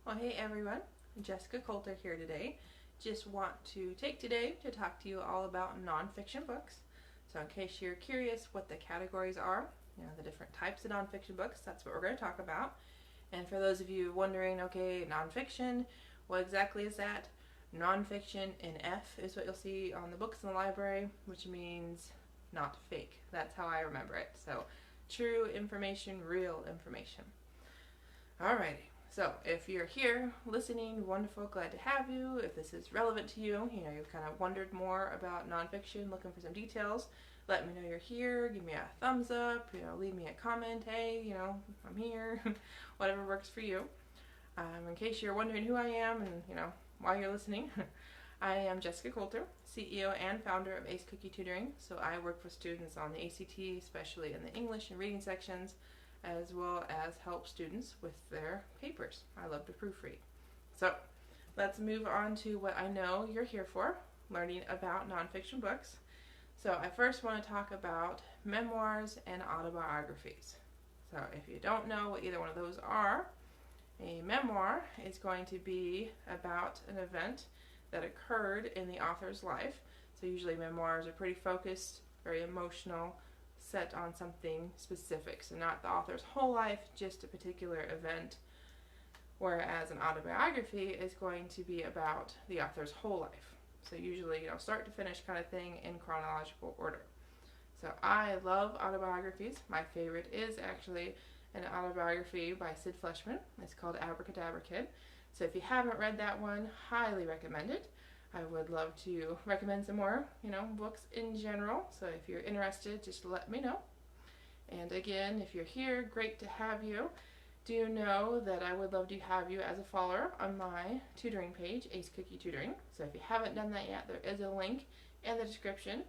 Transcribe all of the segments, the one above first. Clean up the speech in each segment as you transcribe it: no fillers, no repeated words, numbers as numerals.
Well, hey everyone, Jessica Coulter here today. Just want to take today to talk to you all about nonfiction books. So in case you're curious what the categories are, the different types of nonfiction books, that's what we're going to talk about. And for those of you wondering, okay, nonfiction, what exactly is that? Nonfiction in F is what you'll see on the books in the library, which means not fake. That's how I remember it. So true information, real information. Alrighty. So if you're here listening, wonderful, glad to have you. If this is relevant to you, you've kind of wondered more about nonfiction, looking for some details, let me know you're here. Give me a thumbs up, leave me a comment. Hey, I'm here. Whatever works for you. In case you're wondering who I am and, why you're listening, I am Jessica Coulter, CEO and founder of Ace Cookie Tutoring. So I work with students on the ACT, especially in the English and reading sections, as well as help students with their papers. I love to proofread. So let's move on to what I know you're here for, learning about nonfiction books. So I first want to talk about memoirs and autobiographies. So if you don't know what either one of those are, a memoir is going to be about an event that occurred in the author's life. So usually memoirs are pretty focused, very emotional, set on something specific. So not the author's whole life, just a particular event. Whereas an autobiography is going to be about the author's whole life. So usually, start to finish kind of thing in chronological order. So I love autobiographies. My favorite is actually an autobiography by Sid Fleshman. It's called Abracadabra Kid. So if you haven't read that one, highly recommend it. I would love to recommend some more, books in general. So if you're interested, just let me know. And again, if you're here, great to have you. Do know that I would love to have you as a follower on my tutoring page, Ace Cookie Tutoring. So if you haven't done that yet, there is a link in the description.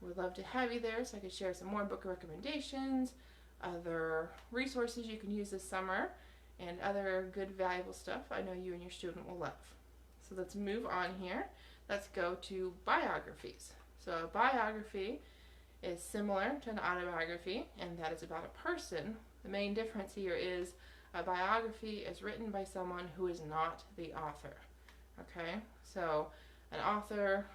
Would love to have you there so I could share some more book recommendations, other resources you can use this summer, and other good, valuable stuff I know you and your student will love. So let's move on here. Let's go to biographies. So a biography is similar to an autobiography, and that is about a person. The main difference here is a biography is written by someone who is not the author. Okay? So an author,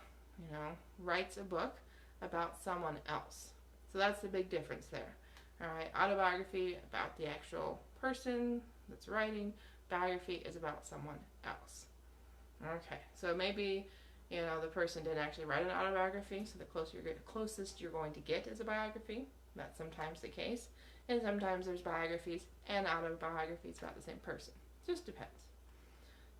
writes a book about someone else. So that's the big difference there. Alright, autobiography about the actual person that's writing. Biography is about someone else. Okay, so maybe, the person didn't actually write an autobiography, so the closest you're going to get is a biography. That's sometimes the case. And sometimes there's biographies and autobiographies about the same person. Just depends.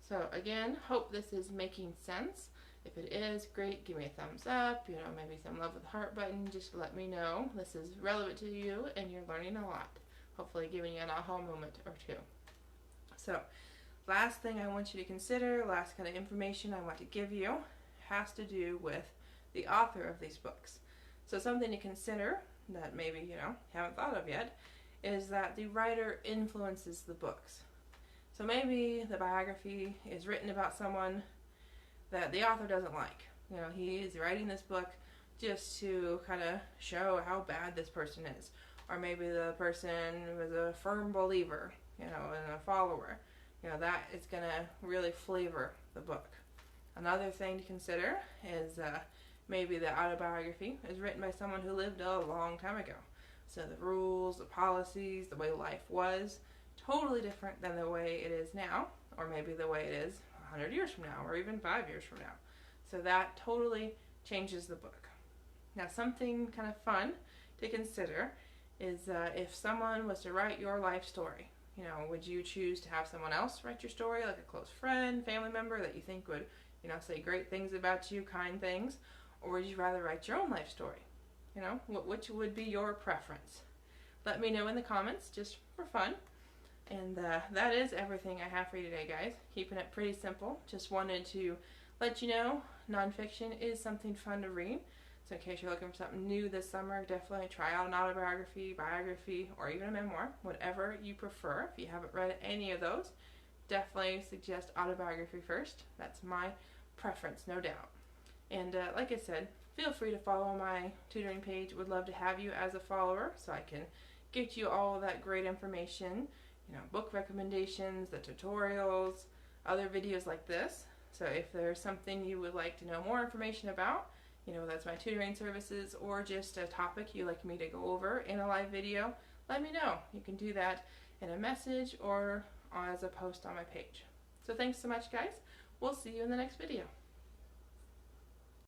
So again, hope this is making sense. If it is, great, give me a thumbs up, maybe some love with the heart button. Just let me know this is relevant to you and you're learning a lot. Hopefully giving you an aha moment or two. So last thing I want you to consider, last kind of information I want to give you, has to do with the author of these books. So something to consider that maybe, haven't thought of yet, is that the writer influences the books. So maybe the biography is written about someone that the author doesn't like. He is writing this book just to kind of show how bad this person is. Or maybe the person was a firm believer, and a follower. That is going to really flavor the book. Another thing to consider is maybe the autobiography is written by someone who lived a long time ago. So the rules, the policies, the way life was, totally different than the way it is now, or maybe the way it is 100 years from now, or even 5 years from now. So that totally changes the book. Now something kind of fun to consider is if someone was to write your life story, would you choose to have someone else write your story, like a close friend, family member that you think would, say great things about you, kind things, or would you rather write your own life story? Which would be your preference? Let me know in the comments, just for fun. And that is everything I have for you today, guys. Keeping it pretty simple. Just wanted to let you know nonfiction is something fun to read. So in case you're looking for something new this summer, definitely try out an autobiography, biography, or even a memoir, whatever you prefer. If you haven't read any of those, definitely suggest autobiography first. That's my preference, no doubt. And like I said, feel free to follow my tutoring page. Would love to have you as a follower so I can get you all of that great information, book recommendations, the tutorials, other videos like this. So if there's something you would like to know more information about, that's my tutoring services, or just a topic you'd like me to go over in a live video, let me know. You can do that in a message or as a post on my page. So thanks so much, guys. We'll see you in the next video.